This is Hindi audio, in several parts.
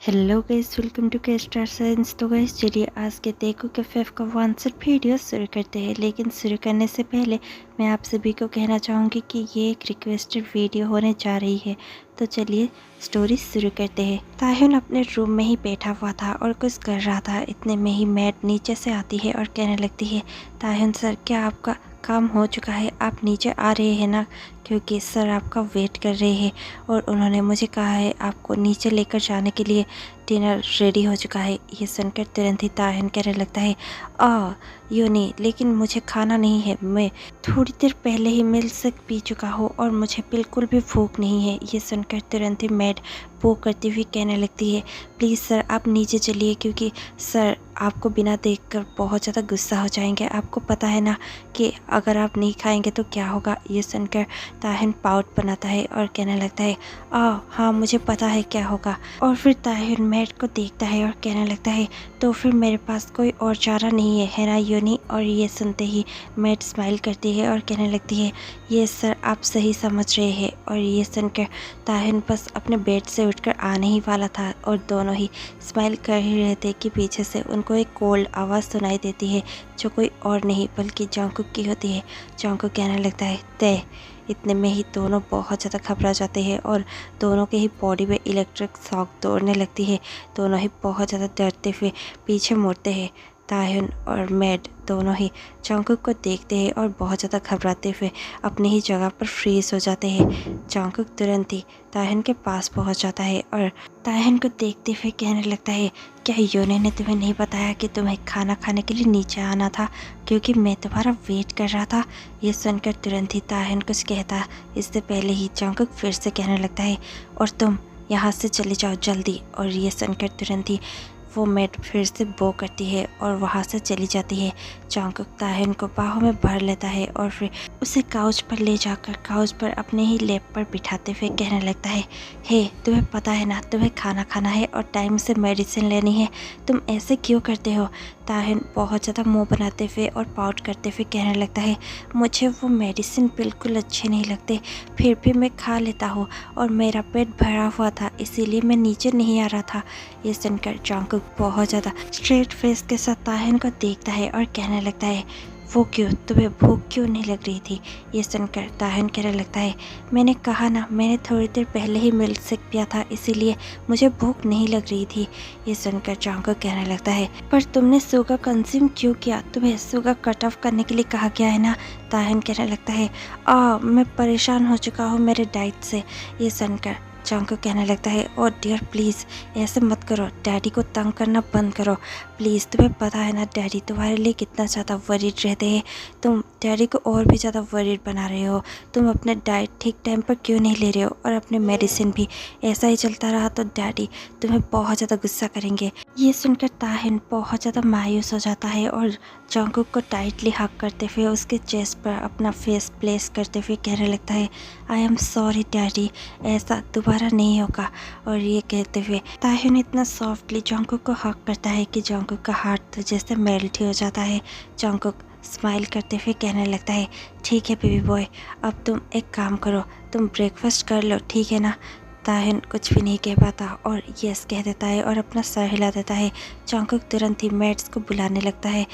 हेलो गाइस, वेलकम टू के स्टार साइंस। तो गाइस चलिए आज के तेगू के फेफ का आंसर वीडियो शुरू करते हैं। लेकिन शुरू करने से पहले मैं आप सभी को कहना चाहूँगी कि ये एक रिक्वेस्टेड वीडियो होने जा रही है। तो चलिए स्टोरी शुरू करते हैं। ताहिन अपने रूम में ही बैठा हुआ था और कुछ कर रहा था। इतने में ही मैट नीचे से आती है और कहने लगती है, ताहिन सर क्या आपका काम हो चुका है? आप नीचे आ रहे हैं ना, क्योंकि सर आपका वेट कर रहे हैं और उन्होंने मुझे कहा है आपको नीचे लेकर जाने के लिए। डिनर रेडी हो चुका है। ये सुनकर तुरंत ही ताहिन कहने लगता है, यूँ नहीं, लेकिन मुझे खाना नहीं है। मैं थोड़ी देर पहले ही मिल्क पी चुका हूँ और मुझे बिल्कुल भी भूख नहीं है। ये सुनकर तुरंत ही मैड वो करती हुई कहने लगती है, प्लीज़ सर आप नीचे चलिए, क्योंकि सर आपको बिना देखकर बहुत ज़्यादा गुस्सा हो जाएंगे। आपको पता है ना कि अगर आप नहीं खाएंगे तो क्या होगा। ये सुनकर ताहिन पाउट बनाता है और कहने लगता है, हाँ मुझे पता है क्या होगा। और फिर ताहिन मैट को देखता है और कहने लगता है, तो फिर मेरे पास कोई और चारा नहीं है ना यूनी। और ये सुनते ही मैट स्माइल करती है और कहने लगती है, ये सर आप सही समझ रहे हैं। और ये सुनकर ताहिन बस अपने बेड से उठकर आने ही वाला था और दोनों ही स्माइल कर ही रहे थे कि पीछे से उनको एक कोल्ड आवाज़ सुनाई देती है, जो कोई और नहीं बल्कि जंगकुक की होती है। जंगकुक कहने लगता है, तय। इतने में ही दोनों बहुत ज़्यादा घबरा जाते हैं और दोनों के ही बॉडी में इलेक्ट्रिक शॉक दौड़ने लगती है। दोनों ही बहुत ज़्यादा डरते हुए पीछे मुड़ते हैं। ताहिन और मैड दोनों ही जंगकुक को देखते हैं और बहुत ज़्यादा घबराते हुए अपनी ही जगह पर फ्रीज हो जाते हैं। जंगकुक तुरंत ही ताहिन के पास पहुंच जाता है और ताहिन को देखते हुए कहने लगता है, क्या योनी ने तुम्हें नहीं बताया कि तुम्हें खाना खाने के लिए नीचे आना था, क्योंकि मैं तुम्हारा वेट कर रहा था। ये सुनकर तुरंत ही ताहिन कुछ कहता इससे पहले ही जंगकुक फिर से कहने लगता है, और तुम यहाँ से चले जाओ जल्दी। और ये सुनकर तुरंत ही वो मैट फिर से बो करती है और वहाँ से चली जाती है। जंगकुक ताहिन को बाहों में भर लेता है और फिर उसे काउच पर ले जाकर काउच पर अपने ही लैप पर बिठाते हुए कहने लगता है, हे तुम्हें पता है ना तुम्हें खाना खाना है और टाइम से मेडिसिन लेनी है, तुम ऐसे क्यों करते हो? ताहिन बहुत ज़्यादा मुंह बनाते हुए और पाउट करते हुए कहने लगता है, मुझे वो मेडिसिन बिल्कुल अच्छे नहीं लगते, फिर भी मैं खा लेता हूँ और मेरा पेट भरा हुआ था इसीलिए मैं नीचे नहीं आ रहा था। ये सुनकर जंगकुक बहुत ज़्यादा स्ट्रेट फेस के साथ ताहिन को देखता है और कहने लगता है, वो क्यों, तुम्हें भूख क्यों नहीं लग रही थी? ये सुनकर ताहिन कहने लगता है, मैंने कहा ना मैंने थोड़ी देर पहले ही मिल्क पिया था इसीलिए मुझे भूख नहीं लग रही थी। ये सुनकर जंगकुक कहने लगता है, पर तुमने शुगर कंज्यूम क्यों किया? तुम्हें शुगर कट ऑफ करने के लिए कहा गया है ना। ताहिन कहने लगता है, मैं परेशान हो चुका हूँ मेरे डाइट से। ये सुनकर जंगकुक कहने लगता है, ओ डियर प्लीज़ ऐसे मत करो, डैडी को तंग करना बंद करो प्लीज़। तुम्हें पता है ना डैडी तुम्हारे लिए कितना ज़्यादा वरीड रहते हैं, तुम डैडी को और भी ज़्यादा वरीड बना रहे हो। तुम अपने डाइट ठीक टाइम पर क्यों नहीं ले रहे हो और अपने मेडिसिन भी? ऐसा ही चलता रहा तो डैडी तुम्हें बहुत ज़्यादा गुस्सा करेंगे। ये सुनकर ताहिन बहुत ज़्यादा मायूस हो जाता है और जंगकुक को टाइटली हग करते हुए उसके चेस्ट पर अपना फेस प्लेस करते हुए कहने लगता है, आई एम सॉरी डैडी, ऐसा दोबारा नहीं होगा। और ये कहते हुए ताहिन इतना सॉफ्टली जंगकुक को हग करता है कि जंगकुक का हार्ट तो जैसे मेल्ट ही हो जाता है। जंगकुक स्माइल करते हुए कहने लगता है, ठीक है बेबी बॉय, अब तुम एक काम करो, तुम ब्रेकफास्ट कर लो, ठीक है ना? ताहिन कुछ भी नहीं कह पाता और यस कह देता है और अपना सर हिला देता है। जंगकुक तुरंत ही मेड्स को बुलाने लगता है।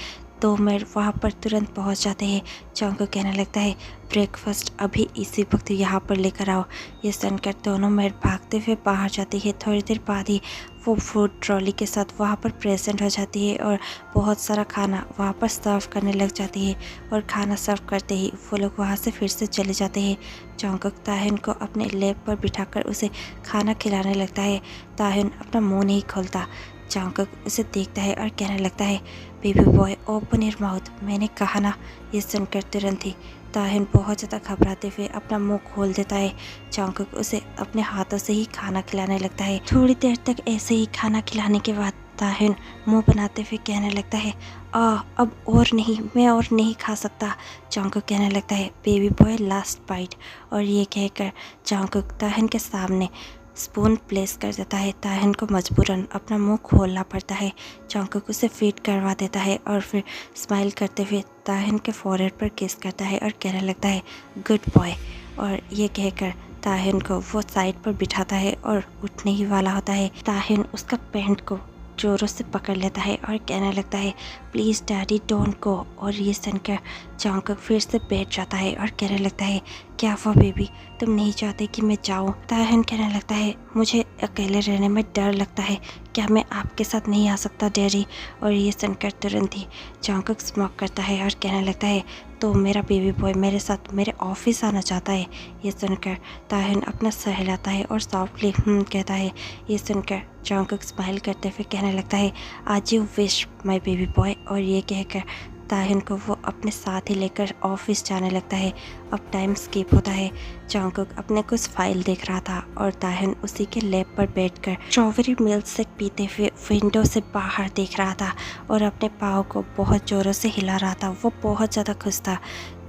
2 मेड वहाँ पर तुरंत पहुँच जाते हैं। जंगकुक कहने लगता है, ब्रेकफास्ट अभी इसी वक्त यहाँ पर लेकर आओ। ये सुनकर दोनों मेड भागते हुए बाहर जाती है। थोड़ी देर बाद ही वो फूड ट्रॉली के साथ वहाँ पर प्रेजेंट हो जाती है और बहुत सारा खाना वहाँ पर सर्व करने लग जाती है। और खाना सर्व करते ही वो लोग वहाँ से फिर से चले जाते हैं। जंगकुक ताहिन को अपने लैब पर बिठाकर उसे खाना खिलाने लगता है। ताहिन अपना मुंह नहीं खोलता। जंगकुक उसे देखता है और कहने लगता है, baby boy open your mouth, मैंने कहा ना। ये सुनकर तुरंत ही ताहिन बहुत ज़्यादा घबराते हुए अपना मुंह खोल देता है। जंगकुक उसे अपने हाथों से ही खाना खिलाने लगता है। थोड़ी देर तक ऐसे ही खाना खिलाने के बाद ताहिन मुंह बनाते हुए कहने लगता है, अब और नहीं, मैं और नहीं खा सकता। जंगकुक कहने लगता है, बेबी बॉय लास्ट बाइट। और ये कहकर जंगकुक ताहिन के सामने स्पून प्लेस कर देता है। ताहिन को मजबूरन अपना मुंह खोलना पड़ता है। जंगकुक उसे फीड करवा देता है और फिर स्माइल करते हुए ताहिन के फॉरहेड पर किस करता है और कहने लगता है, गुड बॉय। और ये कहकर ताहिन को वो साइड पर बिठाता है और उठने ही वाला होता है। ताहिन उसका पैंट को जोरों से पकड़ लेता है और कहने लगता है प्लीज़ डैडी डोंट गो। और ये सुनकर जॉन्गकुक फिर से बैठ जाता है और कहने लगता है क्या हुआ बेबी, तुम नहीं चाहते कि मैं जाऊँ? ताहिन कहने लगता है मुझे अकेले रहने में डर लगता है, क्या मैं आपके साथ नहीं आ सकता डैडी? और ये सुनकर तुरंत ही जॉन्गकुक स्मॉक करता है और कहने लगता है तो मेरा बेबी बॉय मेरे साथ मेरे ऑफिस आना चाहता है। ये सुनकर ताहिन अपना सर हिलाता है और सॉफ्टली कहता है। ये सुनकर जॉन्गकुक स्माइल करते हुए कहने लगता है आज you wish my baby boy. और ये कहकर ताहिन को वो अपने साथ ही लेकर ऑफिस जाने लगता है। अब टाइम स्किप होता है। जॉन्गकुक अपने कुछ फाइल देख रहा था और ताहिन उसी के लैब पर बैठकर स्ट्रॉबेरी मिल्क शेक पीते हुए विंडो से बाहर देख रहा था और अपने पाँव को बहुत ज़ोरों से हिला रहा था। वो बहुत ज़्यादा खुश था।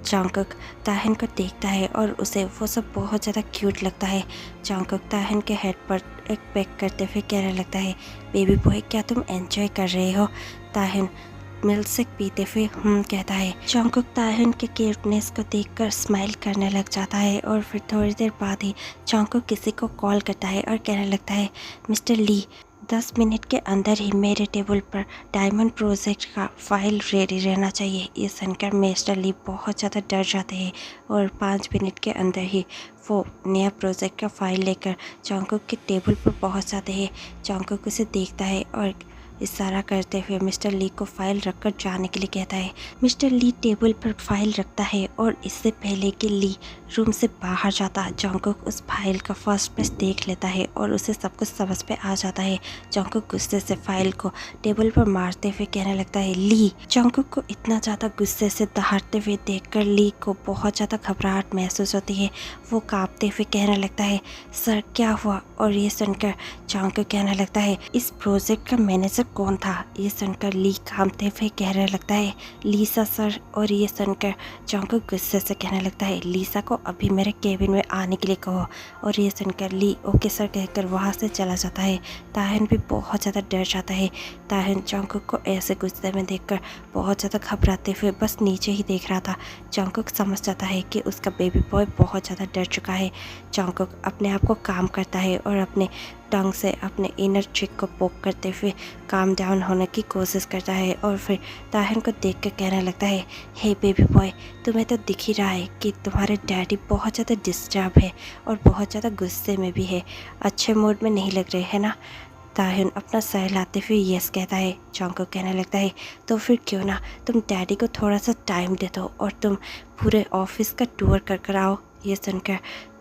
जॉन्गकुक ताहिन को देखता है और उसे वो सब बहुत ज़्यादा क्यूट लगता है। जॉन्गकुक ताहिन के हेड पर एक पैक करते हुए कहने लगता है बेबी बॉय क्या तुम एंजॉय कर रहे हो? ताहिन मिल्क शेक पीते हुए कहता है। जॉन्गकुक ताहिन के क्यूटनेस को देखकर स्माइल करने लग जाता है और फिर थोड़ी देर बाद ही जॉन्गकुक किसी को कॉल करता है और कहने लगता है मिस्टर ली 10 मिनट के अंदर ही मेरे टेबल पर डायमंड प्रोजेक्ट का फाइल रेडी रहना चाहिए। ये सुनकर मिस्टर ली बहुत ज़्यादा डर जाते हैं और 5 मिनट के अंदर ही वो नया प्रोजेक्ट का फाइल लेकर जॉन्गकुक के टेबल पर पहुंच जाते हैं। जॉन्गकुक उसे देखता है और इशारा करते हुए मिस्टर ली को फाइल रखकर जाने के लिए कहता है। मिस्टर ली टेबल पर फाइल रखता है और इससे पहले कि ली रूम से बाहर जाता जॉन्गकुक उस फाइल का फर्स्ट पेज देख लेता है और उसे सब कुछ समझ पे आ जाता है। जॉन्गकुक गुस्से से फाइल को टेबल पर मारते हुए कहने लगता है ली। जॉन्गकुक को इतना ज़्यादा गुस्से से दहाड़ते हुए देखकर ली को बहुत ज़्यादा घबराहट महसूस होती है। वो कांपते हुए कहने लगता है सर क्या हुआ? और ये सुनकर जॉन्गकुक कहने लगता है इस प्रोजेक्ट का मैनेजर कौन था? ये सुनकर ली कांपते हुए कहने लगता है लीसा सर। और ये सुनकर जॉन्गकुक गुस्से से कहने लगता है लीसा को अभी मेरे केबिन में आने के लिए कहो। और ये सुनकर ली ओके सर कहकर वहाँ से चला जाता है। ताहिन भी बहुत ज़्यादा डर जाता है। ताहिन जॉन्गकुक को ऐसे गुस्से में देखकर बहुत ज़्यादा घबराते हुए बस नीचे ही देख रहा था। जॉन्गकुक समझ जाता है कि उसका बेबी बॉय बहुत ज़्यादा डर चुका है। जॉन्गकुक अपने आप को काम करता है और अपने टंग से अपने इनर चिक को पोक करते हुए काम डाउन होने की कोशिश करता है और फिर ताहिन को देख कर कहने लगता है हे बेबी बॉय तुम्हें तो दिख ही रहा है कि तुम्हारे डैडी बहुत ज़्यादा डिस्टर्ब है और बहुत ज़्यादा गुस्से में भी है, अच्छे मूड में नहीं लग रहे हैं ना? ताहिन अपना सर हिलाते हुए यस कहता है। जॉन्गकुक कहने लगता है तो फिर क्यों ना तुम डैडी को थोड़ा सा टाइम दे दो और तुम पूरे ऑफिस का टूर कर आओ। ये सुनकर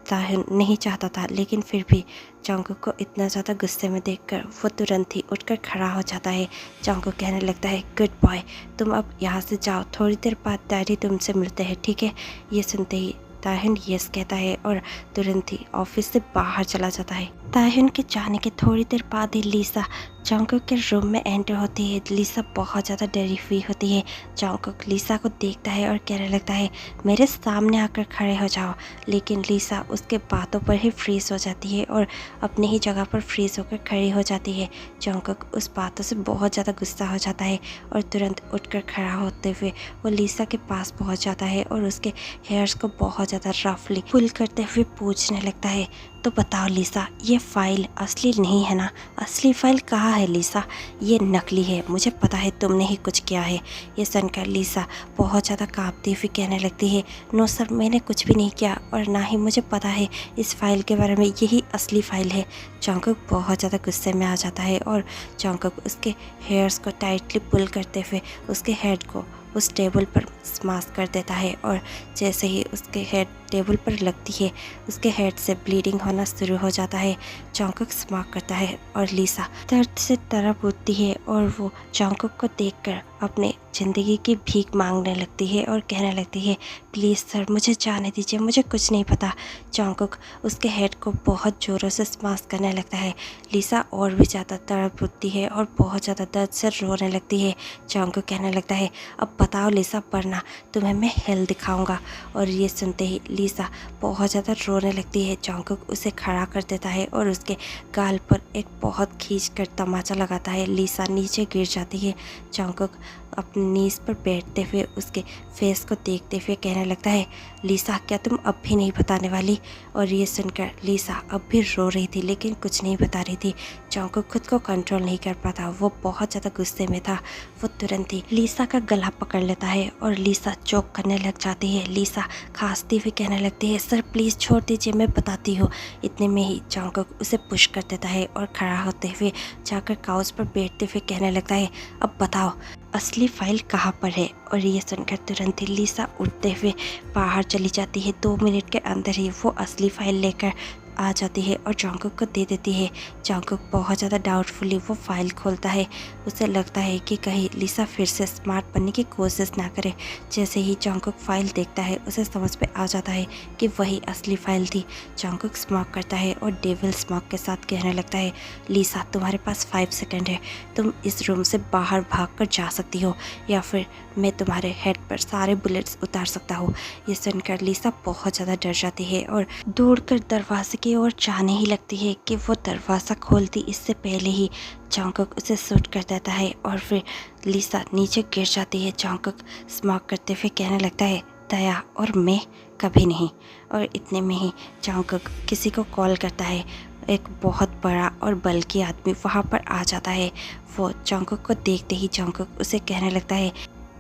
ताहिन नहीं चाहता था लेकिन फिर भी जॉन्गकुक को इतना ज़्यादा गुस्से में देखकर वो तुरंत ही उठकर खड़ा हो जाता है। जॉन्गकुक कहने लगता है गुड बॉय तुम अब यहाँ से जाओ, थोड़ी देर बाद डैडी तुमसे मिलते हैं ठीक है? ये सुनते ही ताहिन यस कहता है और तुरंत ही ऑफिस से बाहर चला जाता है। ताहिन के जाने के थोड़ी देर बाद ही लीसा जॉन्गकुक के रूम में एंटर होती है। लीसा बहुत ज़्यादा डरी हुई होती है। जॉन्गकुक लीसा को देखता है और कहने लगता है मेरे सामने आकर खड़े हो जाओ, लेकिन लीसा उसके बातों पर ही फ्रीज हो जाती है और अपनी ही जगह पर फ्रीज होकर खड़ी हो जाती है। जॉन्गकुक उस बातों से बहुत ज़्यादा गुस्सा हो जाता है और तुरंत उठकर खड़ा होते हुए वो लीसा के पास पहुंच जाता है और उसके हेयर्स को बहुत ज़्यादा रफली पुल करते हुए पूछने लगता है तो बताओ लीसा ये फाइल असली नहीं है ना? असली फाइल कहाँ है लीसा? ये नकली है, मुझे पता है तुमने ही कुछ किया है। ये सुनकर लीसा बहुत ज़्यादा कांपती हुई कहने लगती है नो सर मैंने कुछ भी नहीं किया और ना ही मुझे पता है इस फाइल के बारे में, यही असली फाइल है। जॉन्गकुक बहुत ज़्यादा गुस्से में आ जाता है और जॉन्गकुक उसके हेयर्स को टाइटली पुल करते हुए उसके हेड को उस टेबल पर स्माश कर देता है और जैसे ही उसके हेड टेबल पर लगती है उसके हेड से ब्लीडिंग होना शुरू हो जाता है। जॉन्गकुक स्मार्ट करता है और लीसा दर्द से तड़प उठती है और वो जॉन्गकुक को देखकर अपने ज़िंदगी की भीख मांगने लगती है और कहने लगती है प्लीज़ सर मुझे जाने दीजिए, मुझे कुछ नहीं पता। जॉन्गकुक उसके हेड को बहुत ज़ोरों से स्माश करने लगता है। लीसा और भी ज़्यादा तड़प उठती है और बहुत ज़्यादा दर्द से रोने लगती है। जॉन्गकुक कहने लगता है अब बताओ लीसा, वरना तुम्हें मैं हेल दिखाऊंगा। और ये सुनते ही लीसा बहुत ज़्यादा रोने लगती है। जॉन्गकुक उसे खड़ा कर देता है और उसके गाल पर एक बहुत खींच कर तमाचा लगाता है। लीसा नीचे गिर जाती है। जॉन्गकुक अपनी नीज़ पर बैठते हुए उसके फेस को देखते हुए कहने लगता है, लीसा क्या तुम अब भी नहीं बताने वाली? और ये सुनकर लीसा अब भी रो रही थी लेकिन कुछ नहीं बता रही थी। जॉन्गकुक खुद को कंट्रोल नहीं कर पाता, वो बहुत ज़्यादा गुस्से में था। वो तुरंत ही लीसा का गला पकड़ लेता है और लीसा चोक करने लग जाती है। लीसा खांसती हुई कहने लगती है, सर प्लीज़ छोड़ दीजिए, मैं बताती हूँ। इतने में ही जॉन्गकुक उसे पुश कर देता है और खड़ा होते हुए जाकर काउच पर बैठते हुए कहने लगता है, अब बताओ असली फाइल कहाँ पर है? और ये सुनकर तुरंत ही लीसा उठते हुए बाहर चली जाती है। 2 मिनट के अंदर ही वो असली फाइल लेकर आ जाती है और जॉन्गकुक को दे देती है। जॉन्गकुक बहुत ज़्यादा डाउटफुली वो फाइल खोलता है। उसे लगता है कि कहीं लीसा फिर से स्मार्ट बनने की कोशिश ना करे। जैसे ही जॉन्गकुक फाइल देखता है उसे समझ में आ जाता है कि वही असली फाइल थी। जॉन्गकुक स्मोक करता है और डेविल स्मोक के साथ कहने लगता है, लीसा तुम्हारे पास 5 सेकंड है, तुम इस रूम से बाहर भाग कर जा सकती हो या फिर मैं तुम्हारे हेड पर सारे बुलेट्स उतार सकता हूँ। ये सुनकर लीसा बहुत ज़्यादा डर जाती है और दौड़कर दरवाजे की ओर जाने ही लगती है कि वो दरवाज़ा खोलती इससे पहले ही जॉन्गकुक उसे शूट कर देता है और फिर लीसा नीचे गिर जाती है। जॉन्गकुक स्मोक करते हुए कहने लगता है, दया और मैं कभी नहीं। और इतने में ही जॉन्गकुक किसी को कॉल करता है। एक बहुत बड़ा और बल्कि आदमी वहाँ पर आ जाता है। वो जॉन्गकुक को देखते ही जॉन्गकुक उसे कहने लगता है,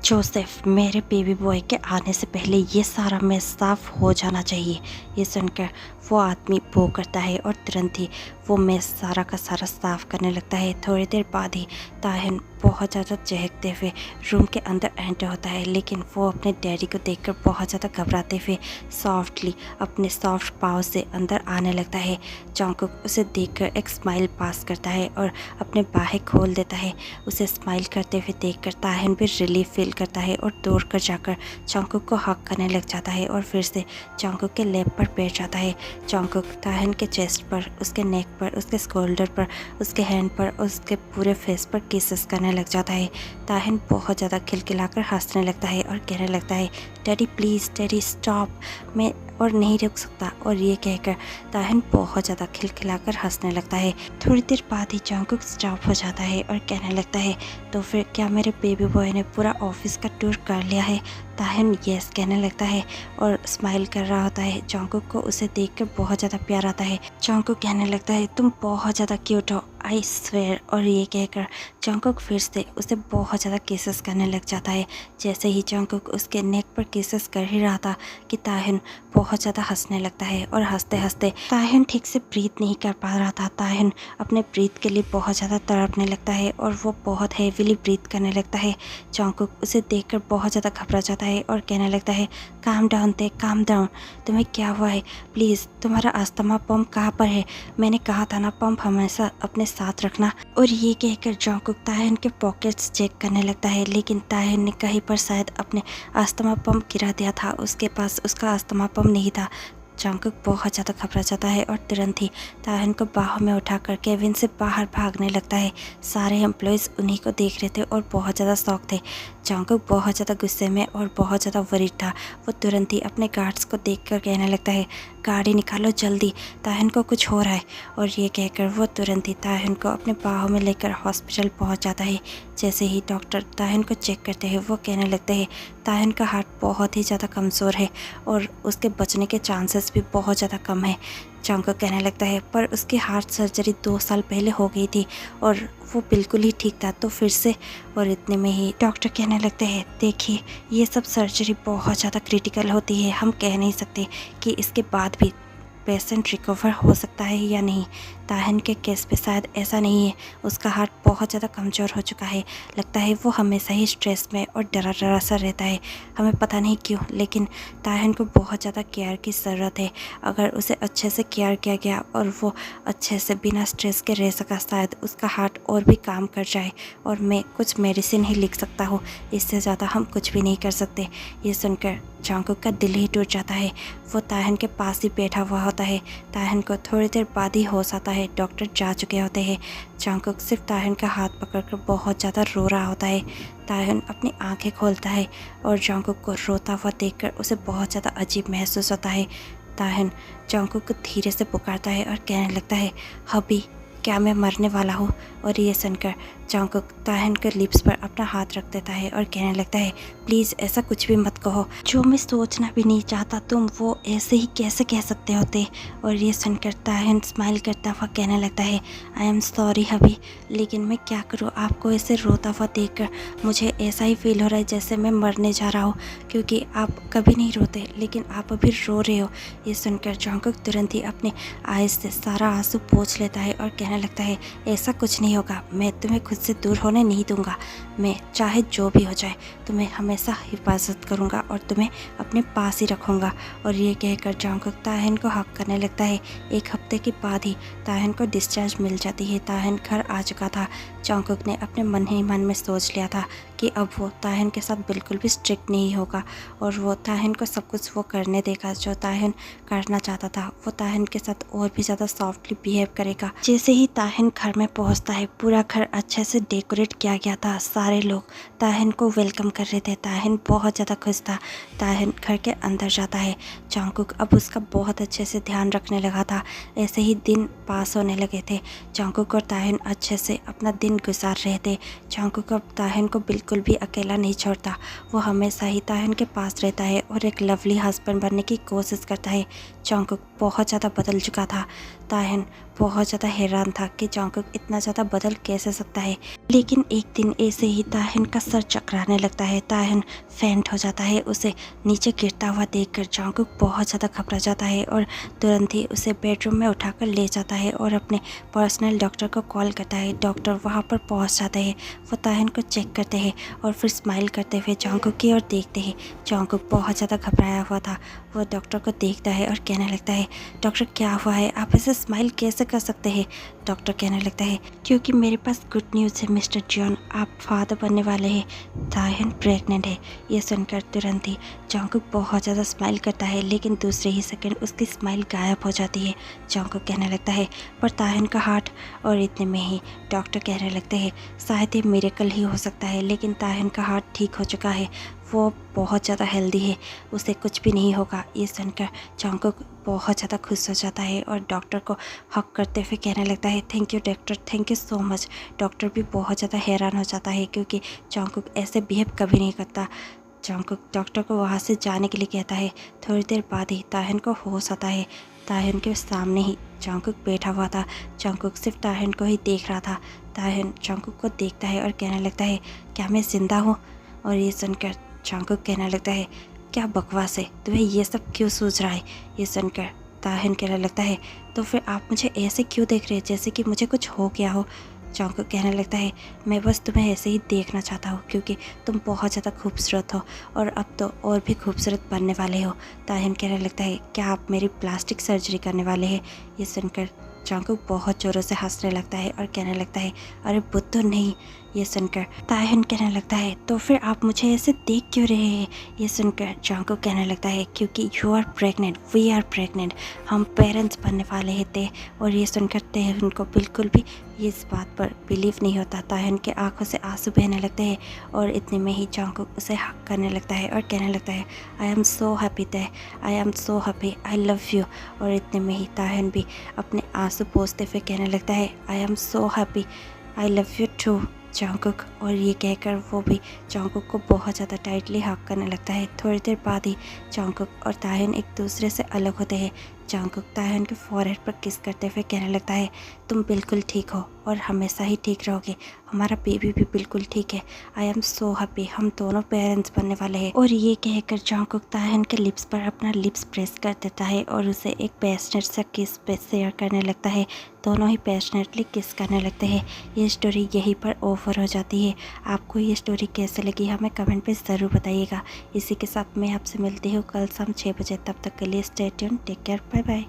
जोसेफ मेरे बेबी बॉय के आने से पहले ये सारा मेस साफ हो जाना चाहिए। ये सुनकर वो आदमी वो करता है और तुरंत ही वो मेस सारा का सारा साफ करने लगता है। थोड़ी देर बाद ही ताहिन बहुत ज़्यादा चहकते हुए रूम के अंदर एंटर होता है, लेकिन वो अपने डैडी को देखकर बहुत ज़्यादा घबराते हुए सॉफ्टली अपने सॉफ्ट पाँव से अंदर आने लगता है। जॉन्गकुक उसे देखकर एक स्माइल पास करता है और अपने बाहें खोल देता है। उसे स्माइल करते हुए देखकर ताहिन भी रिलीफ फील करता है और दौड़कर जाकर जॉन्गकुक को हक करने लग जाता है और फिर से जॉन्गकुक के लैप पर बैठ जाता है। जॉन्गकुक ताहिन के चेस्ट पर, उसके नेक पर, उसके शोल्डर पर, उसके हैंड पर, उसके पूरे फेस पर किसेस करने लग जाता है। ताहिन बहुत ज़्यादा खिलखिलाकर हंसने लगता है और कहने लगता है, डैडी प्लीज़, डैडी स्टॉप, मैं और नहीं रुक सकता। और ये कहकर ताहिन बहुत ज़्यादा खिलखिलाकर हंसने लगता है। थोड़ी देर बाद ही जॉन्गकुक स्टॉप हो जाता है और कहने लगता है, तो फिर क्या मेरे बेबी बॉय ने पूरा ऑफिस का टूर कर लिया है? ताहिन यस कहने लगता है और स्माइल कर रहा होता है। जॉन्गकुक को उसे देखकर बहुत ज़्यादा प्यार आता है। जॉन्गकुक कहने लगता है, तुम बहुत ज़्यादा क्यूट हो, आई स्वेयर। और ये कहकर जॉन्गकुक फिर से उसे बहुत ज़्यादा किसेस करने लग जाता है। जैसे ही जॉन्गकुक उसके नेक पर किसेस कर ही रहा था कि ताहिन बहुत ज़्यादा हंसने लगता है और हंसते हंसते ताहिन ठीक से ब्रीथ नहीं कर पा रहा था। ताहिन अपने ब्रीथ के लिए बहुत ज़्यादा तड़पने लगता है और वो बहुत हैवीली ब्रीथ करने लगता है। जॉन्गकुक उसे देखकर बहुत ज़्यादा घबरा जाता है और कहने लगता है, काम डाउन ते, काम डाउन, तुम्हें क्या हुआ है? प्लीज़ तुम्हारा अस्थमा पंप कहाँ पर है? मैंने कहा था ना पंप हमेशा अपने साथ रखना। और ये कहकर जॉन्गकुक ताहिन के पॉकेट्स चेक करने लगता है, लेकिन ताहिन ने कहीं पर शायद अपने अस्थमा पंप गिरा दिया था। उसके पास उसका अस्थमा पंप नहीं था। जॉन्गकुक बहुत ज़्यादा घबरा जाता है और तुरंत ही ताहिन को बाहों में उठाकर केविन से बाहर भागने लगता है। सारे एम्प्लॉयज़ उन्हीं को देख रहे थे और बहुत ज़्यादा शौक थे। जॉन्गकुक बहुत ज़्यादा गुस्से में और बहुत ज़्यादा वरीड था। वो तुरंत ही अपने गार्ड्स को देखकर कहने लगता है, गाड़ी निकालो जल्दी, ताहिन को कुछ हो रहा है। और ये कहकर वो तुरंत ही ताहिन को अपने बाहों में लेकर हॉस्पिटल पहुंच जाता है। जैसे ही डॉक्टर ताहिन को चेक करते हैं वो कहने लगते हैं, ताहिन का हार्ट बहुत ही ज़्यादा कमज़ोर है और उसके बचने के चांसेस भी बहुत ज़्यादा कम है। जॉन्गकुक कहने लगता है, पर उसकी हार्ट सर्जरी 2 साल पहले हो गई थी और वो बिल्कुल ही ठीक था, तो फिर से। और इतने में ही डॉक्टर कहने लगते हैं, देखिए ये सब सर्जरी बहुत ज़्यादा क्रिटिकल होती है, हम कह नहीं सकते कि इसके बाद भी पेशेंट रिकवर हो सकता है या नहीं। ताहिन के केस पे शायद ऐसा नहीं है, उसका हार्ट बहुत ज़्यादा कमज़ोर हो चुका है। लगता है वो हमेशा ही स्ट्रेस में और डरा डरा सा रहता है, हमें पता नहीं क्यों, लेकिन ताहिन को बहुत ज़्यादा केयर की ज़रूरत है। अगर उसे अच्छे से केयर किया गया और वो अच्छे से बिना स्ट्रेस के रह सका, शायद उसका हार्ट और भी काम कर जाए और मैं कुछ मेडिसिन ही लिख सकता हूँ, इससे ज़्यादा हम कुछ भी नहीं कर सकते। ये सुनकर जॉन्गकुक का दिल ही टूट जाता है। वो ताहिन के पास ही बैठा हुआ होता है। ताहिन को थोड़ी देर बाद ही होश आता है, डॉक्टर जा चुके होते हैं। जॉन्गकुक सिर्फ ताहिन का हाथ पकड़कर बहुत ज़्यादा रो रहा होता है। ताहिन अपनी आंखें खोलता है और जॉन्गकुक को रोता हुआ देखकर उसे बहुत ज़्यादा अजीब महसूस होता है। ताहिन जॉन्गकुक को धीरे से पुकारता है और कहने लगता है, हबी क्या मैं मरने वाला हूँ? और ये सुनकर जंगकुक ताहन के लिप्स पर अपना हाथ रख देता है और कहने लगता है, प्लीज़ ऐसा कुछ भी मत कहो, जो मैं सोचना भी नहीं चाहता तुम वो ऐसे ही कैसे कह सकते होते। और ये सुनकर ताहन स्माइल करता हुआ कहने लगता है, आई एम सॉरी हबी, लेकिन मैं क्या करूँ, आपको ऐसे रोता हुआ देखकर मुझे ऐसा ही फील हो रहा है जैसे मैं मरने जा रहा हूँ, क्योंकि आप कभी नहीं रोते लेकिन आप अभी रो रहे हो। ये सुनकर जंगकुक तुरंत ही अपने आइज़ से सारा आंसू पोंछ लेता है और कहने लगता है, ऐसा कुछ नहीं होगा, मैं तुम्हें खुद से दूर होने नहीं दूंगा, मैं चाहे जो भी हो जाए तुम्हें हमेशा हिफाजत करूंगा और तुम्हें अपने पास ही रखूंगा। और ये कहकर जंगकुक ताहन को हक करने लगता है। एक हफ्ते के बाद ही ताहन को डिस्चार्ज मिल जाती है। ताहन घर आ चुका था। जंगकुक ने अपने मन ही मन में सोच लिया था कि अब वो ताहन के साथ बिल्कुल भी स्ट्रिक्ट नहीं होगा और वो ताहन को सब कुछ वो करने देगा जो ताहन करना चाहता था। वो ताहन के साथ और भी ज़्यादा सॉफ्टली बिहेव करेगा। जैसे ही ताहन घर में पहुंचता है, पूरा घर अच्छे से डेकोरेट किया गया था। सारे लोग ताहन को वेलकम कर रहे थे। ताहन बहुत ज़्यादा खुश था। ताहन घर के अंदर जाता है। जंगकुक अब उसका बहुत अच्छे से ध्यान रखने लगा था। ऐसे ही दिन पास होने लगे थे। जंगकुक और ताहन अच्छे से अपना दिन गुजार रहे थे। जंगकुक अब ताहन को बिल्कुल भी अकेला नहीं छोड़ता। वो हमेशा ही ताहन के पास रहता है और एक लवली हस्बैंड बनने की कोशिश करता है। जंगकुक बहुत ज़्यादा बदल चुका था। ताहन बहुत ज़्यादा हैरान था कि जंगकुक इतना ज़्यादा बदल कैसे सकता है। लेकिन एक दिन ऐसे ही ताहन का सर चकराने लगता है। ताहन फेंट हो जाता है। उसे नीचे गिरता हुआ देखकर जंगकुक बहुत ज़्यादा घबरा जाता है और तुरंत ही उसे बेडरूम में उठाकर ले जाता है और अपने पर्सनल डॉक्टर को कॉल करता है। डॉक्टर वहाँ पर पहुँच जाते हैं। वो ताहन को चेक करते हैं और फिर स्माइल करते हुए जंगकुक की ओर देखते हैं। जंगकुक बहुत ज़्यादा घबराया हुआ था। वो डॉक्टर को देखता है और कहने लगता है, डॉक्टर क्या हुआ है, आप ऐसे स्माइल कैसे कर सकते हैं? डॉक्टर कहने लगता है, क्योंकि मेरे पास गुड न्यूज़ है मिस्टर जॉन, आप फादर बनने वाले हैं। ताहन प्रेग्नेंट है। ये सुनकर तुरंत ही जंगकुक बहुत ज़्यादा स्माइल करता है, लेकिन दूसरे ही सेकंड उसकी स्माइल गायब हो जाती है। जंगकुक कहने लगता है, पर ताहन का हार्ट। और इतने में ही डॉक्टर कहने लगते हैं, शायद ये मिरेकल ही हो सकता है, लेकिन ताहन का हार्ट ठीक हो चुका है, वो बहुत ज़्यादा हेल्दी है, उसे कुछ भी नहीं होगा। ये सुनकर जंगकुक बहुत ज़्यादा खुश हो जाता है और डॉक्टर को हक करते हुए कहने लगता है, thank you doctor, thank you so much. Doctor भी बहुत ज़्यादा हैरान हो जाता है क्योंकि जंगकुक ऐसे बिहेव कभी नहीं करता। जंगकुक डॉक्टर को वहाँ से जाने के लिए कहता है। थोड़ी देर बाद ही ताहन को होश आता है। ताहन के सामने ही जंगकुक बैठा हुआ था। जंगकुक सिर्फ ताहन को ही देख रहा था। ताहन जंगकुक को देखता है और कहने लगता है, क्या मैं जिंदा हूँ? और ये सुनकर जंगकुक कहने लगता है, क्या बकवास है, तुम्हें ये सब क्यों सूझ रहा है? ये सुनकर ताहन कहने लगता है, तो फिर आप मुझे ऐसे क्यों देख रहे हैं जैसे कि मुझे कुछ हो गया हो? जंगकुक कहने लगता है, मैं बस तुम्हें ऐसे ही देखना चाहता हूँ क्योंकि तुम बहुत ज़्यादा खूबसूरत हो और अब तो और भी खूबसूरत बनने वाले हो। ताहन कहने लगता है, क्या आप मेरी प्लास्टिक सर्जरी करने वाले हैं? ये सुनकर जंगकुक बहुत ज़ोरों से हंसने लगता है और कहने लगता है, अरे बुद्धू नहीं। ये सुनकर ताहन कहने लगता है, तो फिर आप मुझे ऐसे देख क्यों रहे हैं? ये सुनकर जंगकुक कहने लगता है, क्योंकि you are pregnant, we are pregnant, हम पेरेंट्स बनने वाले थे। और ये सुनकर ताहन को बिल्कुल भी इस बात पर बिलीव नहीं होता। ताहन के आंखों से आंसू बहने लगते हैं और इतने में ही जंगकुक उसे हक करने लगता है और कहने लगता है, I am so happy that, I am so happy, I love you. और इतने में ही ताहन भी अपने आंसू पोंछते हुए कहने लगता है, I am so happy, I love you too Jungkook. और ये कहकर वो भी जंगकुक को बहुत ज़्यादा टाइटली हक करने लगता है। थोड़ी देर बाद ही जंगकुक और ताहन एक दूसरे से अलग होते हैं। जंगकुक ताहन के फॉरहेड पर किस करते हुए कहने लगता है, तुम बिल्कुल ठीक हो और हमेशा ही ठीक रहोगे, हमारा बेबी भी बिल्कुल ठीक है, आई एम सो हैप्पी, हम दोनों पेरेंट्स बनने वाले हैं। और ये कहकर जंगकुक ताहन के लिप्स पर अपना लिप्स प्रेस कर देता है और उसे एक पैशनेट सा किस पे शेयर करने लगता है। दोनों ही पैशनेटली किस करने लगते हैं। ये स्टोरी यहीं पर ओवर हो जाती है। आपको ये स्टोरी कैसे लगी हमें कमेंट पे ज़रूर बताइएगा। इसी के साथ मैं आपसे मिलती हूँ कल शाम 6 बजे। तब तक के लिए stay tuned, take care, bye bye.